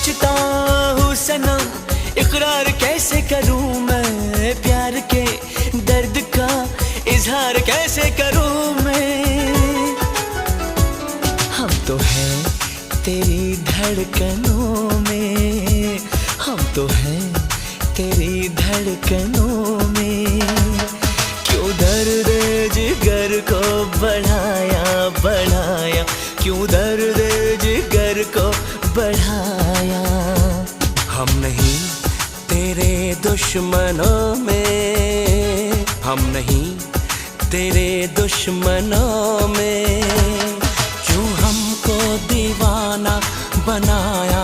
सोचता हूँ सनम, इकरार कैसे करूँ मैं, प्यार के दर्द का इजहार कैसे करूँ मैं। हम तो हैं तेरी धड़कनों में, हम तो हैं तेरी धड़कनों में। क्यों दर्द जिगर को बढ़ाया बढ़ाया, क्यों दर्द जिगर को बढ़ाया। हम नहीं तेरे दुश्मनों में, हम नहीं तेरे दुश्मनों में। क्यों हमको दीवाना बनाया